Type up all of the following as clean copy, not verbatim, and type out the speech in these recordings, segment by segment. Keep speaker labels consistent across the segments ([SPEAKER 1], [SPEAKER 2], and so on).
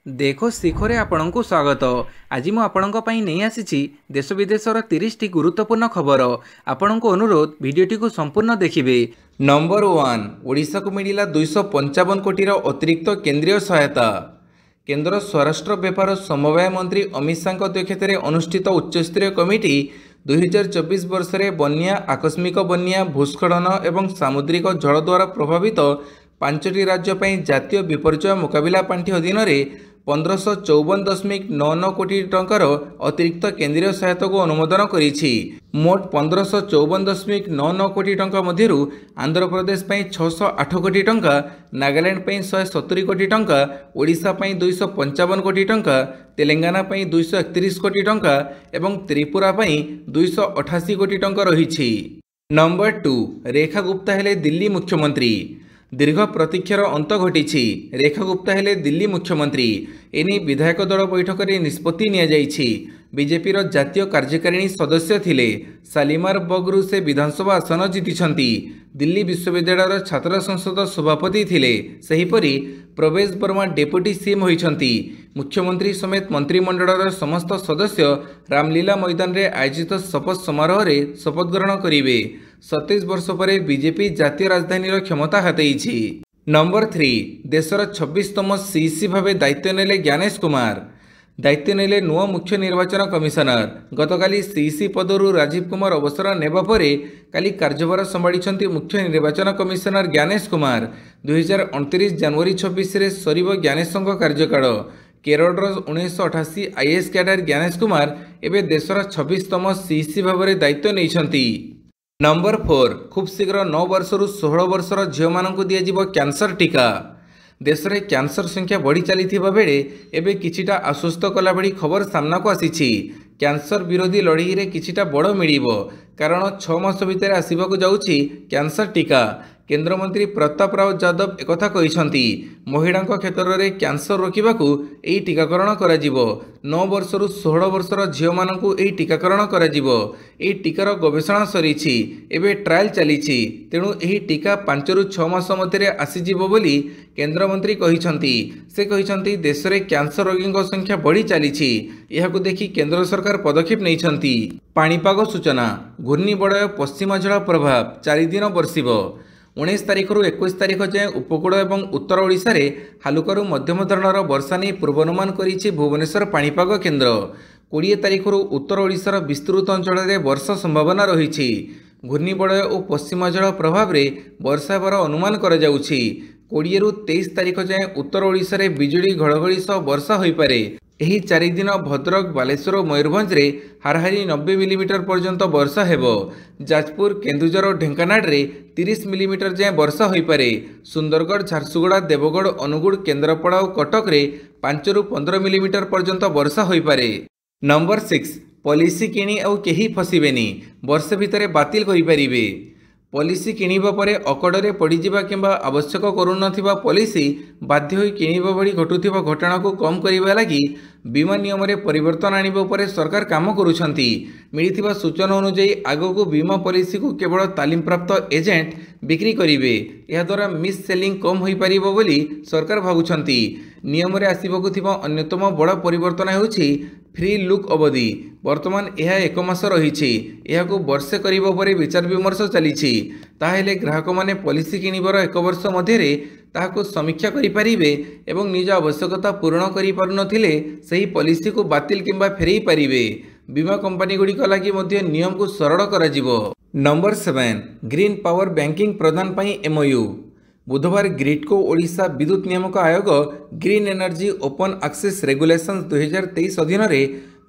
[SPEAKER 1] देखो शिखरे आपणଙ୍କୁ स्वागत। आज मु आपणଙ୍କ ପାଇଁ ନେଇ ଆସିଛି देश विदेशर 30ଟି गुरुत्वपूर्ण खबर। आपणଙ୍କୁ अनुरोध भिडियोटी को संपूर्ण देखिए। नंबर 1 ओडिशा को मिला 255 कोटी अतिरिक्त केंद्रीय सहायता। केंद्र स्वराष्ट्र व्यापार समवाय मंत्री अमित शाह अध्यक्षत अनुष्ठित उच्चस्तरीय कमिटी 2024 वर्ष में बन्या, आकस्मिक बन्या, भूस्खलन और सामुद्रिक झड़ द्वारा प्रभावित 5टी राज्य जातीय विपर्यय मुकाबिला पांठि अधीन 1554.99 कोटी टंकार अतिरिक्त केंद्रीय सहायता को अनुमोदन करिछि। मोट 1554.99 कोटी टंका मध्यरु आंध्र प्रदेश पई 608 कोटी टंका, नागालैंड पई 170 कोटी टंका, ओडिशा पई 255 कोटी टंका, तेलंगाना पई 231 कोटी टंका एवं त्रिपुरा पई 288 कोटी टंका रहिछि। नंबर 2 रेखा गुप्ता हेले दिल्ली मुख्यमंत्री। दीर्घ प्रतीक्षार अंत घटी। रेखा गुप्ता हेले दिल्ली मुख्यमंत्री। एने विधायक दल बैठक में निष्पत्ति नियाଯାଇଛି। बीजेपी जातीय कार्यकारिणी सदस्य थिले। शालीमार बगरू से विधानसभा आसन जीतिछंती। दिल्ली विश्वविद्यालय छात्र संसद सभापति थिले। सेहीपरि प्रवेश वर्मा डेप्यूटी सीएम होइछंती। मुख्यमंत्री समेत मंत्रिमंडलर समस्त सदस्य रामलीला मैदान रे आयोजित शपथ समारोह में शपथ ग्रहण करेंगे। 27 वर्ष पर बीजेपी जातीय राजधानी क्षमता हातेइछि। नंबर 3 देशर 26तम सीईसी भाव दायित्व नेले ज्ञानेश कुमार। दायित्व नेले नुआ मुख्य निर्वाचन कमिशनर। गतकाली सीईसी पदरु राजीव कुमार अवसर नेबा परे काली कार्यभार संभाळिछंती मुख्य निर्वाचन कमिशनर ज्ञानेश कुमार। 2029 जनवरी 26 रे सरीब ज्ञानेशଙ୍କ कार्यकाल। केरल 1988 आईएएस कैडर ज्ञानेश कुमार एवं देशर 26तम सीईसी भाव दायित्व नहीं। नंबर 4 खूब शीघ्र 9 वर्षरु 16 वर्षर झील मानू दिज्व कैंसर टीका। देश में कैंसर संख्या बढ़ी चली बेले एवं किछिटा आश्वस्त कला भली खबर सामना को आसी। कैंसर विरोधी लड़ई रे किछिटा बड़ मिल कारण 6 मास भितर आसवाक जाउछि कैंसर टीका। केंद्र मंत्री प्रताप राव यादव एकथा कहिसंती। महिला क्षेत्र में कैंसर रोकवाकू यही टीकाकरण करा जिवो। 9 वर्षरु 16 वर्षर झील मानू यही टीकाकरण करा जिवो। यही टीकार गवेषणा सरीछि, एबे ट्रायल चलीछि। तेणु यही टीका 5 रु 6 मास मध्य आसीजिवो बोली केंद्र मंत्री कहिसंती। से कहिसंती देश में कैंसर रोगी संख्या बढ़ी चलीछि। यहाकू देखि केंद्र सरकार पदक्षेप नैछंती। पाणीपाग सूचना। घूर्णिबलय पश्चिमांचल प्रभाव 4 दिन बर्षिब। 19 तारिख रु 21 तारिख जाए उपकूल और उत्तर ओडिशा रे हालुकारू मध्यम धरणर वर्षा नहीं पूर्वानुमान करिछि भुवनेश्वर पाणीपाग केन्द्र। 20 तारिख रु उत्तर ओडिशार विस्तृत अंचल में वर्षा संभावना रही। घूर्णिबलय और पश्चिमांचल प्रभाव में वर्षा हेबार अनुमान करा जाउछि। 20 रु 23 तारिख जाए उत्तर ओडिशा रे बिजुली घड़घड़ी सह वर्षा होई पारे। एही 4 दिन भद्रक, बालेश्वर और मयूरभंज रे हाराहारी 90 मिलीमीटर पर्यंत वर्षा हेबो। जाजपुर, केन्दुझर और ढेंकानाल रे 30 मिलीमीटर जाए वर्षा होई पारे। सुंदरगढ़, झारसुगुड़ा, देवगढ़, अनुगुड़, केन्द्रापड़ा और कटक रे 5 रु 15 मिलीमीटर पर्यंत वर्षा होई पारे। नंबर 6 पॉलिसी किणी और केही फसिबेनी, वर्ष भितर बातिल करि परिबे। पॉलिसी किणिबा परे अकड़े पड़ीजा कि आवश्यक करूनथिबा पॉलिसी बाध्य होई किणिबा भली घटुथिबा घटना को कम करिबा लागि बीमा नियम रे परिवर्तन आनिबा परे सरकार काम करुछंती। मिलिथिबा सूचना अनुसार आगो बीमा पॉलिसी को केवल तालीम प्राप्त एजेंट बिक्री करिवे। यह द्वारा मिस सेलिंग कम होई परिबो बोली सरकार भाबुछंती। नियम रे आसीबाकु थिबा अन्यतम बड़ परिवर्तन हेउछि फ्री लुक अवधि। वर्तमान यह 1 मास रही। यह वर्षे करिबा परे विचार विमर्श चली। ताहेले ग्राहक माने पॉलिसी किणिबार 1 वर्ष मध्य ताहाको समीक्षा करिपारिबे एवं निज आवश्यकता पूर्ण करि पारुनथिले सही पॉलिसी को बातिल किंबा फेरई पारिबे। बीमा कंपनी गुड़िक लगी मध्य नियम को सरल करा जिवो। नंबर 7 ग्रीन पावर बैंकिंग प्रदान पई एमओयू। बुधवार ग्रिडको ओडिशा विद्युत नियामक आयोग green energy open access regulations 2023 अधीन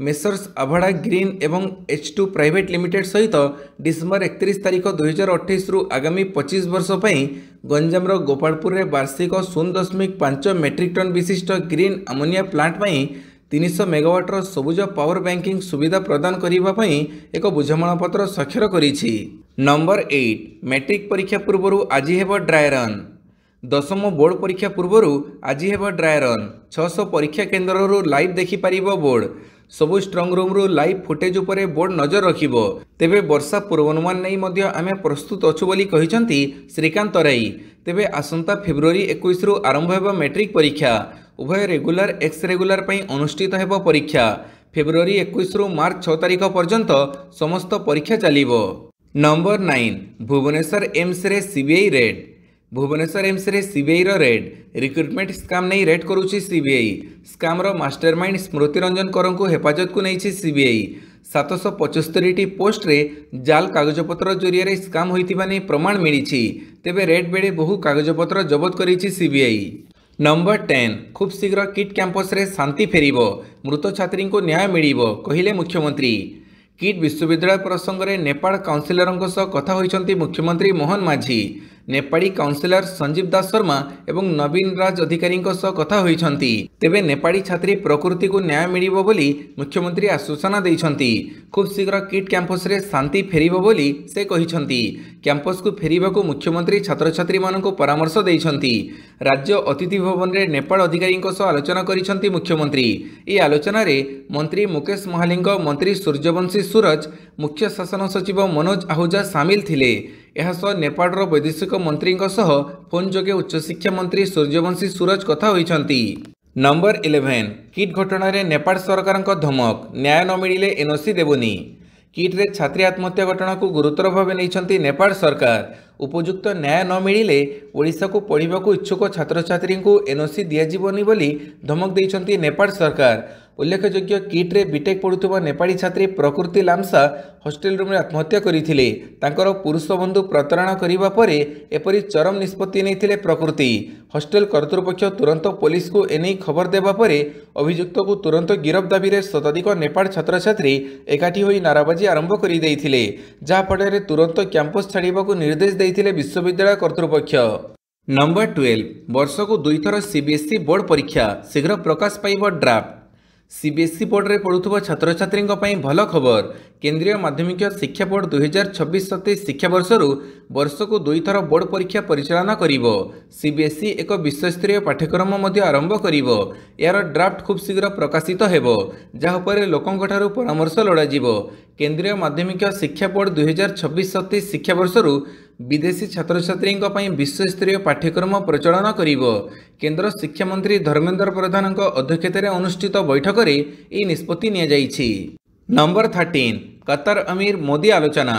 [SPEAKER 1] मेसर्स आभाड़ा ग्रीन एवं H2 प्राइवेट लिमिटेड सहित डिसेम्बर 31 तारिख 2028 रु आगामी 25 वर्ष पई गंजामर गोपालपुर रे वार्षिक 0.5 मेट्रिक टन विशिष्ट ग्रीन अमोनिया प्लांट पई 300 मेगावाटर सबुज पावर बैंकिंग सुविधा प्रदान करिबा पई एक बुझामणा पत्र स्वाक्षर करिछि। नंबर 8 मैट्रिक परीक्षा पूर्व आज हेब ड्राई रन। 10म बोर्ड परीक्षा पूर्व आज हेब ड्राई रन। 600 परीक्षा केन्द्र लाइव देखि पारिबो बोर्ड। सबु स्ट्रंग रूम रु लाइव फुटेज उपरे बोर्ड नजर रखिबो। तेबे वर्षा पूर्वानुमान नहीं मध्य आमे प्रस्तुत अछु बोली कहिसंती श्रीकांत तराई। तेबे आसंता फेब्रुआरी 21 रु आरंभ हेबो मैट्रिक परीक्षा। उभय रेगुलर एक्स रेगुलर ପାଇଁ ଅନୁଷ୍ଠିତ ହେବ ପରୀକ୍ଷା। ଫେବୃଆରୀ 21 ରୁ ମାର୍ଚ୍ଚ 6 ତାରିଖ ପର୍ଯ୍ୟନ୍ତ ସମସ୍ତ ପରୀକ୍ଷା ଚାଲିବ। ନମ୍ବର 9 ଭୁବନେଶ୍ୱର ଏମ୍ସରେ ସିବିଆଇ ରେଡ୍। भुवनेश्वर एम्स रे सीबीआई रो रेड रिक्रुटमेंट स्काम नहीं रेड करुछि सीबीआई। स्काम रो मास्टरमाइंड स्मृति रंजन करन को हेफाजत को नहीं सीबीआई। 775 पोस्ट रे जाल कागजपत्र जरिया रे स्काम होइतिबा नै प्रमाण मिली। तेबे रेड बेड़े बहु कागजपत्र जबत करिछि सीबीआई। नंबर 10 खूब शीघ्र किट कैंपस रे शांति फेरिबो, मृत छात्री को न्याय मिलिबो कहिले मुख्यमंत्री। किट विश्वविद्यालय प्रसंग में नेपाल काउंसिलर सह कथा होइछंती मुख्यमंत्री मोहन माझी। नेपाली काउंसिलर संजीव दास शर्मा एवं नवीन राज अधिकारी सह कथा होइछंती। तेबे नेपाली छात्री प्रकृति को न्याय मिलिबो बोली मुख्यमंत्री आश्वासन दैछंती। खूब शीघ्र किट कैंपस रे शांति फेरिबो बोली से कहिछंती। कैंपस को फेरिबाकू मुख्यमंत्री छात्र छात्री मानकू परामर्श दैछंती। राज्य अतिथि भवन रे नेपाल अधिकारी सह आलोचना करिछंती मुख्यमंत्री। ए आलोचना रे मंत्री मुकेश महालिंग, मंत्री सूर्यवंशी सूरज, मुख्य शासन सचिव मनोज आहूजा सामिल थिले। एहासह नेपालर वैदेशिक मंत्री सह फोन जोगे उच्चशिक्षा मंत्री सूर्यवंशी सूरज कथा होइछंती। नंबर 11 किट घटना रे नेपाल सरकार धमक, न्याय न मिलिले एनओसी देबोनी। किट रे छात्री आत्महत्या घटना को गुरुतर भाव नहीं नेपाल सरकार। उपयुक्त न्याय न मिलिले ओडिशा को पढ़ाक इच्छुक छात्र छात्री को एनओसी दिजाबनी बोली धमक देइछंती नेपाल सरकार। उल्लेखयोग्य किट रे बीटेक पढ़ुवा नेपाली छात्री प्रकृति लामसा हॉस्टेल रूम आत्महत्या करथिले। तांकर पुरुष बंधु प्रतारणा करिबा परे एपरि चरम निष्पत्ति नैथिले प्रकृति। हॉस्टेल कर्तृपक्ष तुरंत पुलिस को एने खबर देबा परे अभियुक्त को तुरंत गिरफ दाबी रे शताधिक नेपाल छात्र छात्री एकाठी होई नाराबाजी आरंभ करि दैथिले, जहा फଳରେ तुरंत कैंपस छाड़िबाकू निर्देश दैथिले विश्वविद्यालय कर्तृपक्ष। नंबर 12 वर्ष को 2 थर सीबीएसई बोर्ड परीक्षा, शीघ्र प्रकाश पाइब ड्राफ्ट। सीबीएसई बोर्ड रे पढ़ुवा छात्र छात्री भल खबर। केंद्रीय माध्यमिक शिक्षा बोर्ड 2026-27 शिक्षा वर्ष को 2 थर बोर्ड परीक्षा परिचालना करिवो। सीबीएसई एक विश्वस्तरीय पाठ्यक्रम मध्य आरंभ करिवो। यार ड्राफ्ट खूब शीघ्र प्रकाशित हेबो, जहा पर लोकंक ठारू परामर्श लोड़ा जिवो। केंद्रीय माध्यमिक शिक्षा बोर्ड 2026-27 शिक्षा विदेशी छात्र छात्री विश्वस्तरीय पाठ्यक्रम प्रचलन करिवो। केंद्र शिक्षा मंत्री धर्मेंद्र प्रधान अध्यक्षतार अनुष्ठित बैठक में यह निष्पत्ति निया जाइछि। नंबर 13 कतार अमीर मोदी आलोचना।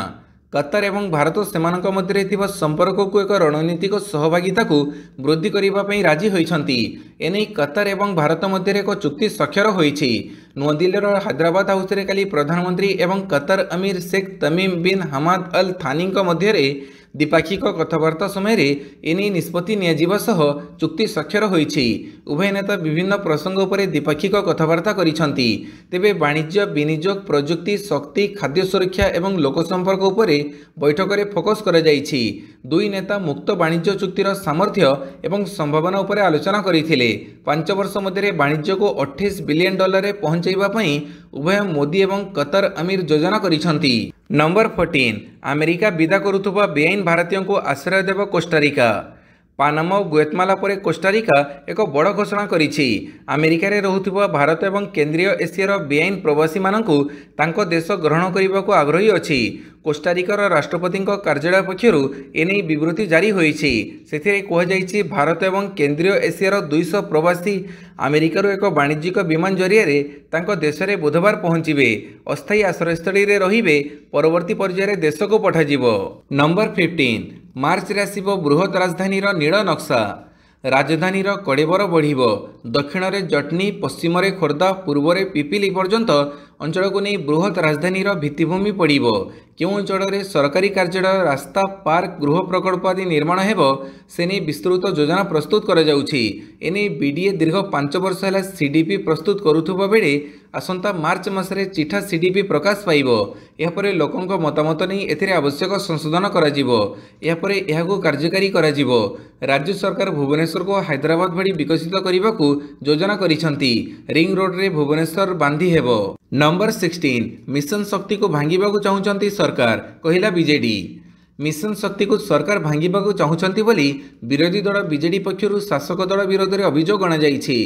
[SPEAKER 1] कतार एवं भारत सेमानक मध्य थिबा संपर्क को एक रणनीतिक सहभागिता को वृद्धि करने राजी होइछंती। एने कतार एवं भारत मध्य एक चुक्ति स्वाक्षर होइछि। नुआदिल्लीर हैदराबाद हाउस रे काली प्रधानमंत्री एवं कतार अमीर शेख तमीम बिन हमाद अल थानी मध्य द्विपाक्षिक कथबार्ता समय एने निष्पत्ति नियाजिबा सह चुक्ति स्वाक्षर होइछि। उभय नेता विभिन्न प्रसंग पर द्विपाक्षिक कथबार्ता करिसंती। तेबे वाणिज्य, विनियोग, प्रजुक्ति, शक्ति, खाद्य सुरक्षा एवं लोक संपर्क उपरे बैठक में फोकस करा जाइछि। दुई नेता मुक्त वाणिज्य चुक्तिर सामर्थ्य एवं संभावना उपर आलोचना करथिले। 5 वर्ष मध्य वाणिज्य को $28 बिलियन रे पहुंचाइबा पई उभय मोदी एवं कतार अमीर योजना करिसंती। नंबर 14 अमेरिका विदा करुथुबा बेआईन भारतीय को आश्रय देव कोस्टारिका। पानामा और गुएतमाला पर कोस्टारिका एक बड़ घोषणा करिछि। अमेरिका रे रहुथुबा भारत एवं केंद्रीय एशियार बेआईन प्रवासी मानकु तांको देश ग्रहण करने आग्रही अछि। कोस्टारिकार राष्ट्रपति कार्यालय पक्षर एने विवृत्ति जारी होइछि। सेथिरे कहुଯାଇଛି भारत एवं केंद्रीय एशियार 200 प्रवासी अमेरिकार एक वाणिज्यिक विमान जरिया रे तांको देश में बुधवार पहुंचीबे। अस्थायी आश्रयस्थली रे रहिबे, परवर्ती पर्यायर देश को पठाजिबो। नंबर 15 मार्च रे आसिबो बृहत राजधानीर नील नक्शा। राजधानीर कड़ेबर बढ़िबो। दक्षिण में जटनी, पश्चिम में खोर्धा, पूर्व में पिपिली पर्यंत अंचल को नहीं बृहत राजधानीर भित्तिभूमि पड़िबो। केउं अंचल में सरकारी कार्यालय, रास्ता, पार्क, गृह प्रकल्प आदि निर्माण हेबो से नहीं विस्तृत योजना प्रस्तुत करा जाउछि। एने बीडीए दीर्घ 5 वर्ष है सीडीपी प्रस्तुत करुथुबा बेले आसंता मार्च मासरे चिठा सीडीपी प्रकाश पाइबो। यापरे लोकंक मतामत नहीं एथिरे आवश्यक संशोधन करा जिवो। यापरे एहाकु कार्यकारी करा जिवो। राज्य सरकार भुवनेश्वर को हैदराबाद भली विकसित करने योजना करिसंती। रिंग रोड रे भुवनेश्वर बांधी हेबो। नंबर 16 मिशन शक्ति को भांगिबाकू चाहुचंती सरकार, कहिला बीजेडी। मिशन शक्ति को सरकार भांगिबाकू चाहुछंती बोली विरोधी दल बीजेडी पक्षरु शासक दल विरोध में अभियोग अणाଯାଇଛି।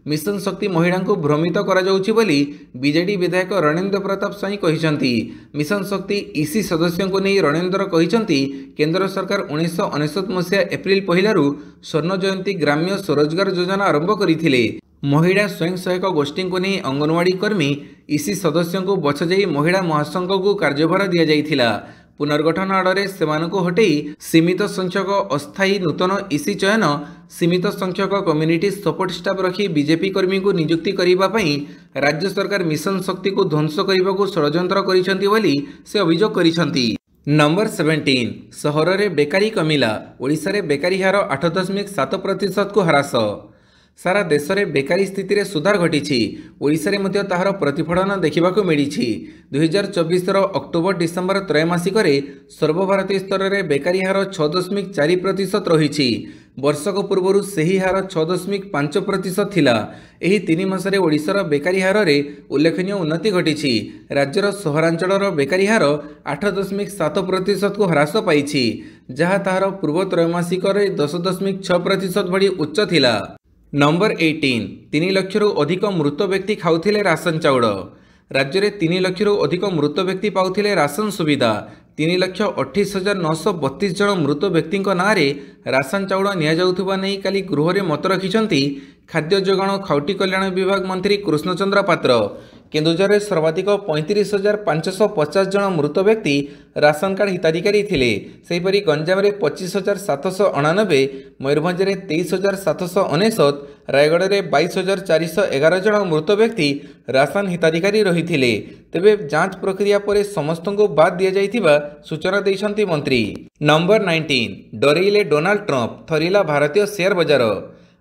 [SPEAKER 1] मिशन शक्ति महिला को भ्रमित करा जाउछि बोली बीजेडी विधायक रणेंद्र प्रताप स्वाई कहिसंती। मिशन शक्ति ईसी सदस्यों को नहीं रणेंद्र कहिसंती केंद्र सरकार 1999 मसीहा एप्रिल 1 स्वर्ण जयंती ग्राम्य स्वरोजगार योजना आरंभ करथिले। महिला स्वयं सहायक गोष्ठी को नहीं अंगनवाड़ी कर्मी ईसी सदस्यों को बछाई महिला महासंघ को कार्यभार दि जाइथिला। पुनर्गठन आड़े सेमानकु हटेई सीमित संख्यक अस्थायी नूतन ईसी चयन सीमित संख्यक कम्युनिटी सपोर्ट स्टाफ रखी बीजेपी कर्मी को नियुक्ति करिबा पई राज्य सरकार मिशन शक्ति को ध्वंस करने को षड्यंत्र करिसेंती बोली से अभियोग करिसेंती। नंबर 17 सहर रे बेकारी कमिला ओडिशा रे बेकारी हार 8.7% को ह्रास। सारा देश में बेकारी स्थिति में सुधार घटी ओडिशा रे मध्य ताहार प्रतिफलन देखा मिली। 2024 अक्टोबर डिसेम्बर त्रैमासिक सर्वभारतीय स्तर में बेकारी हार 6.4% रही। वर्षक पूर्व से ही हार 6.5% थिला। एही 3 मासरे ओडिशार बेकारी हार में उल्लेखनीय उन्नति घटी। राज्यर सहरांचल बेकारी हार 8.7% को ह्रास पाई जहाँ ताहार पूर्व त्रैमासिक 10.6% भली उच्च थिला। नंबर 18 3 लाख अधिक मृत व्यक्ति खाऊथिले राशन चाउल। राज्य में 3 लाख अधिक मृत व्यक्ति पाउथिले राशन सुविधा। 3,28,932 जन मृत व्यक्ति नाँ राशन चाउल नियाजाउथुबा नहीं काली गृह में मत रखिछंती खाद्य जोगाण खाउटी कल्याण विभाग मंत्री कृष्णचंद्र पात्र। केन्दुझर में सर्वाधिक 35,550 जन मृत व्यक्ति राशन कार्ड हिताधिकारी थिले। सेहीपरि गंजाम में 25,799, मयूरभंज में 23,799, रायगढ़ में 22,411 जन मृत व्यक्ति राशन हिताधिकारी रही थिले। तेबे जांच प्रक्रिया पर समस्त को बाद दि जाइथिबा सूचना दैछंती मंत्री। नंबर 19 डरेइले डोनाल्ड ट्रंप थरिला भारतीय शेयर बजार।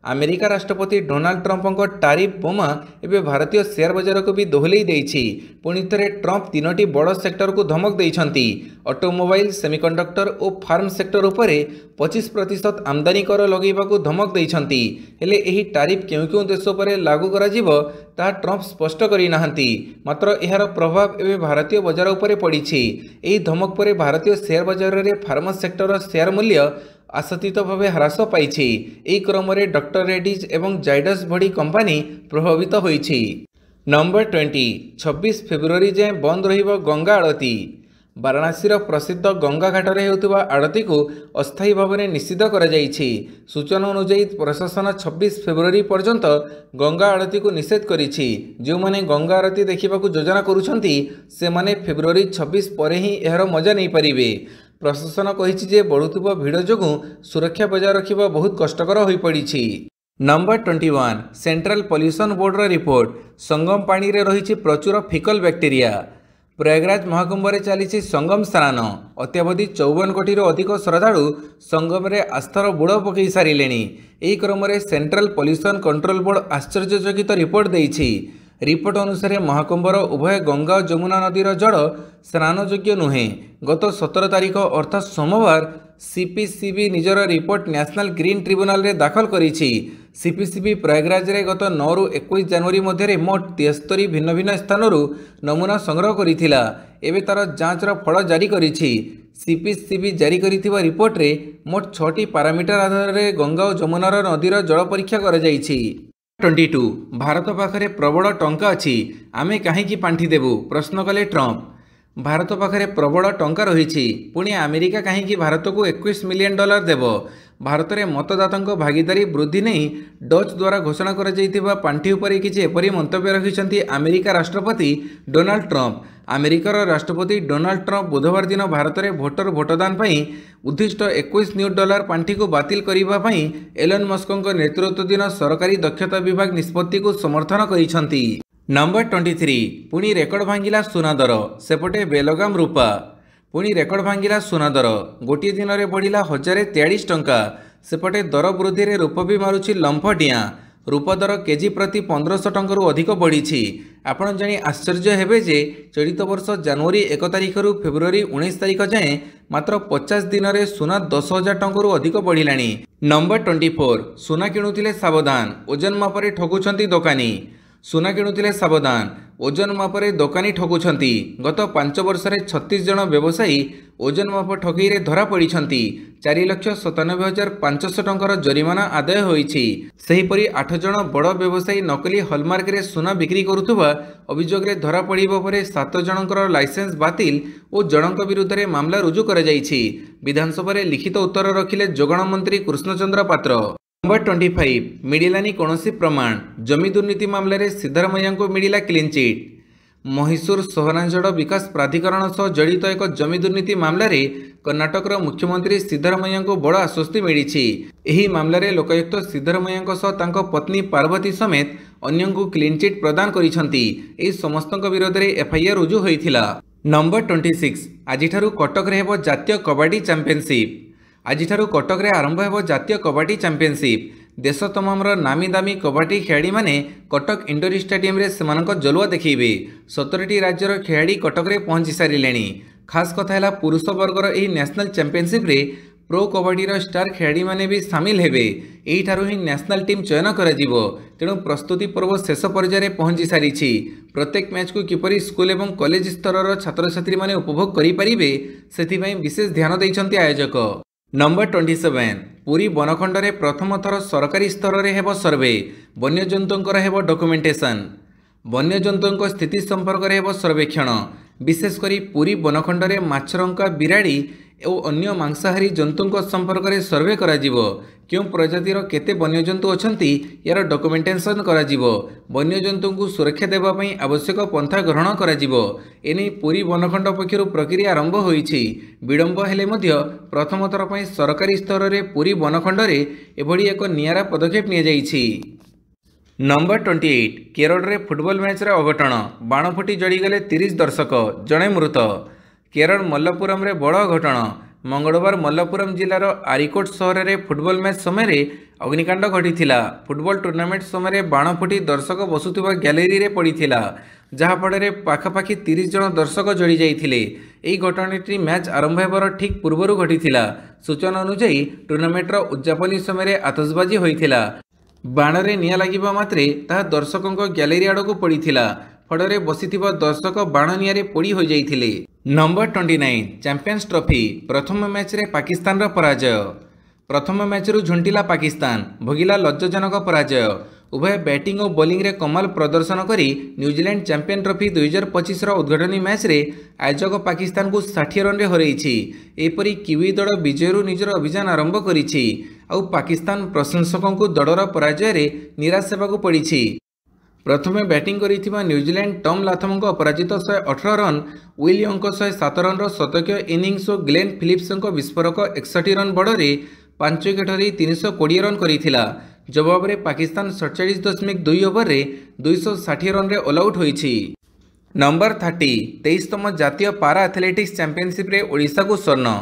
[SPEAKER 1] अमेरिका राष्ट्रपति डोनाल्ड ट्रंप टारिफ बोमा एवं भारतीय शेयर बजार को भी दोहलई देइछि। पुणी थे ट्रंप 3टी बड़ सेक्टर को धमक देइछंती। ऑटोमोबाइल सेमिकंडक्टर और फार्म सेक्टर उपरे 25% आमदानी कर लगेबाकू धमक देइछंती। हेले एही टारिफ केउ देश पर लागू करा जिवो ताहा ट्रंप स्पष्ट करि नाहंती। मात्र एहार प्रभाव एवं भारतीय बजार उपरे पड़िछि। एही धमक पर भारतीय शेयर बजार में फार्मा सेक्टर शेयर मूल्य आशातीत भाव ह्रास पाई। यही क्रम में डॉक्टर रेड्डीज एवं जाइडस भड़ी कंपानी प्रभावित होईछि। नंबर 20 26 फेब्रुआरी जाए बंद रहिबो गंगा आड़ती। वाराणसीर प्रसिद्ध गंगा घाटर होता आड़ती को अस्थायी भाव में निषिद्ध कर सूचना अनुଯାयी प्रशासन 26 फेब्रुआरी पर्यंत गंगा आड़ती को निषेध करिछि। जो माने गंगा आरती देखा योजना करुछंती से माने फेब्रुआरी 26 पर ही यार मजा नहीं पारिबे। प्रशासन कहिछि जे बढ़ुथिबा भिड़ जोगु सुरक्षा बजाय रखिबा बहुत कष्टकर होई पड़िछि। Number 21 central pollution board report Sangam पानी रे रहिछि प्रचुर फिकल बैक्टेरिया। प्रयागराज महाकुंभ में चली संगम स्नान। अत्यावधि 54 कोटी अधिक श्रद्धालु संगम में आस्थार बुड़ पकई सारे। यही क्रम में सेंट्रल पॉल्यूशन कंट्रोल बोर्ड आश्चर्यचकित रिपोर्ट देइछि। रिपोर्ट अनुसार महाकुंभर उभय गंगा और जमुना नदीर जल स्नानयोग्य नुहे। गत 17 तारीख अर्थात सोमवार सीपीसीबी निजर रिपोर्ट नेशनल ग्रीन ट्रिब्यूनल रे दाखल करिछि। सीपीसीबी प्रयागराज रे गत 9 ରୁ 21 जनवरी मध्य मोट 73 भिन्न भिन्न स्थानरू नमूना संग्रह करिथिला। एबे तार जांचर फल जारी करिछि। सीपीसीबी जारी करिथिबा रिपोर्ट रे मोट 6टी पारामीटर आधार रे गंगा और जमुनार नदीर जल परीक्षा करा जाइछि। 22 भारत पाखरे प्रबल टंका अछि आमे काहेकि पांठी देबु प्रश्न कले ट्रंप। भारत पाखरे प्रबल टंका रही पुणी अमेरिका कहीं भारत को $21 मिलियन देव। भारत में मतदाता भागीदारी वृद्धि नहीं डच द्वारा घोषणा कर पांठी उपरे किछि एपरि मंतव्य रखिछंती अमेरिका राष्ट्रपति डोनाल्ड ट्रंप। अमेरिकार राष्ट्रपति डोनाल्ड ट्रंप बुधवार दिन भारत में भोटर भोटदान पर उद्दिष्ट $21 मिलियन पांठी को बातिल करने एलन मस्क नेतृत्वाधीन सरकारी दक्षता विभाग निष्पत्ति को समर्थन करिछंती। नंबर 23 पुणी रेकर्ड भांगिला सुना दर सेपटे बेलगाम रूपा। पुणी रेकर्ड भांगिला सुना दर गोटे दिन में बढ़िला 1043 टंका। सेपटे दर वृद्धि में रूप भी मारुछि लंफ डियाँ। रूपा दर केजी प्रति 1500 टंकरू अधिक बढ़ी। आपण जानी आश्चर्य हेबे जे चलित वर्ष जनवरी 1 तारिख रु फेब्रुआरी 19 तारिख जाए मात्र 50 दिन में सुना 10,000 टंकरू अधिक बढ़िलानी। नंबर 24 सुना किणुथिले सावधान ओजन मापरे ठगुछंती दोकानी। सुना किणुथिले सावधान, ओजन मापरे दोकानी ठकुछंती। गत 5 वर्षरे 36 जन व्यवसायी ओजन माप ठकईरे धरा पड़िछंती। 4,97,500 टंकार जरिमाना आदाय होईछि। सेहीपरि 8 जन बड़ व्यवसायी नकली हलमार्क रे सुना बिक्री करुथुबा अभियोग रे धरा पड़िबा परे 7 जनकर लाइसेंस बातिल और जनक विरुद्ध रे मामला रुजु करा जाईछि। विधानसभा रे लिखित उत्तर रखिले जोगाण मंत्री कृष्णचंद्र पात्र। नंबर 25 मिडिलानी कौनसी प्रमाण, जमी दुर्नीति मामले रे सिद्धरामैया को मिडिला क्लीन चिट। महिसूर सहरांचल विकास प्राधिकरण सह जड़ित एक जमी दुर्नीति मामला रे कर्णाटकर मुख्यमंत्री सिद्धरामैया को बड़ आश्वस्ति मिली। एही मामला रे लोकायुक्त सिद्धरामैया सह तांको पत्नी पार्वती समेत अन्य को क्लीन चिट प्रदान करिसंती। एही समस्त विरोध में एफआईआर रुजु होइथिला। नंबर 26 आजिठारु कटक रे हेबो जातीय कबाडी चैंपियनशिप। आजिठारु कटक रे आरंभ हेबो जातीय कबाडी चैंपियनशिप। देश तमामर नामी दामी कबाडी खेलाड़ी माने कटक इंडोर स्टेडियम रे सेमानक जलुआ देखिबे। 17टी राज्यर खेलाड़ी कटक रे पहुंची सारिलेनी। खास कथा है पुरुष वर्गर एही नेशनल चैंपियनशिप रे प्रो कबाडी रो स्टार खेलाड़ी माने भी सामिल हेबे। एही ठारु ही नेशनल टीम चयन करा जिवो। तेणु प्रस्तुति पर्व शेष पर्याय पहुंची सारिछि। प्रत्येक मैच को किपरि स्कूल एवं कॉलेज स्तर छात्र छात्री माने उपभोग करि परिबे सेथिपई विशेष ध्यान दैछन्ति आयोजक। नंबर 27 पुरी बनखंड रे प्रथम थर सरकारी स्तर रे हेबो सर्वे। वन्यजंतुंकर हेबो डॉक्यूमेंटेशन। वन्यजंतुंक स्थिति संपर्क रे हेबो सर्वेक्षण। विशेषकर पुरी बनखंड रे माछरंका बिराड़ी और अन्य मांसाहारी जंतुंक संपर्क रे सर्वे करा जिवो। क्यों प्रजातिर केते वन्यजंतु अछंती यार डॉक्यूमेंटेशन करा जिवो। वन्यजंतु को सुरक्षा देबा पई आवश्यक पंथा ग्रहण करा जिवो। एने पुरी बनखंड पक्षरु प्रक्रिया आरंभ होईछि। विडंब हेले मध्य प्रथम थर पई सरकारी स्तर रे पुरी बनखंड रे एभली एक नियारा पदक्षेप निया जाईछि। नंबर 28 केरल रे फुटबॉल मैच रे अघटन, बाण फुटी जड़ीगले 30 दर्शक, जड़े मृत। केरल मल्लपुरम रे बड़ अघटन। मंगलवार मल्लपुरम जिलार आरिकोट सहर रे फुटबॉल मैच समय अग्निकांड घटीथिला। फुटबॉल टूर्नामेंट समय बाण फुटी दर्शक बसुथिबा गैलेरी रे पड़ीथिला, जहा फଳରେ पाखापाखि 30 जन दर्शक जड़ी जाइथिले। एही घटनाटी मैच आरंभ हेबार ठीक पूर्वरु घटीथिला। सूचना अनुसार टूर्नामेंटर उद्यापनी समय आतशबाजी होइथिला। बाणरे निया लागिबा मात्रे ताहा दर्शकों गैलेरी आड़क पड़ीथिला, फଳରେ बसिथिबा दर्शक बाण नियारे पोड़ी हो जाइथिले। नंबर 29 चैंपियंस ट्रॉफी प्रथम मैच रे पाकिस्तान रो पराजय। प्रथम मैच रु झुंटिला पाकिस्तान, भोगिला लज्जाजनक पराजय। उभय बैटिंग और बॉलिंग रे कमाल प्रदर्शन करी न्यूजीलैंड चैंपियन ट्रॉफी 2025 रो उद्घाटनी मैच रे आयोजक पाकिस्तान को 60 रन रे हरैछि। एपरी किवी दल विजयरु निजर अभियान आरंभ करिछि। आउ पाकिस्तान प्रशंसकों को दलर पराजय रे निराश हेबाकु पड़िछि। प्रथमे बैटिंग करिथिबा न्यूजीलैंड टॉम लाथमक अपराजित 118 रन, विल यंग 107 रन शतकीय इनिंग्स और ग्लेन फिलिप्स विस्फोरक 61 रन बड़े 5 विकेट 320 रन करिथिला। जवाब रे पाकिस्तान 47.2 ओवर रे 260 रन रे ऑल आउट होईछि। नंबर 30 23तम जातीय पारा एथलेटिक्स चैंपियनशिप रे ओडिशा को स्वर्ण।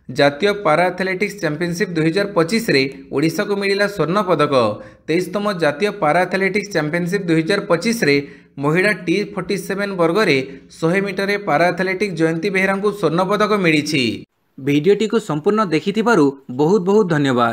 [SPEAKER 1] जातीय पारा एथलेटिक्स चैंपियनशिप 2025 रे ओडिशा को मिलिला स्वर्ण पदक। 23तम जातीय पारा एथलेटिक्स चैंपियनशिप 2025 रे महिला T47 वर्ग रे 100 मीटर रे पारा एथलेटिक्स जयंती बेहेरा को स्वर्ण पदक मिली। वीडियोटी को संपूर्ण देखिथिबारु बहुत बहुत धन्यवाद।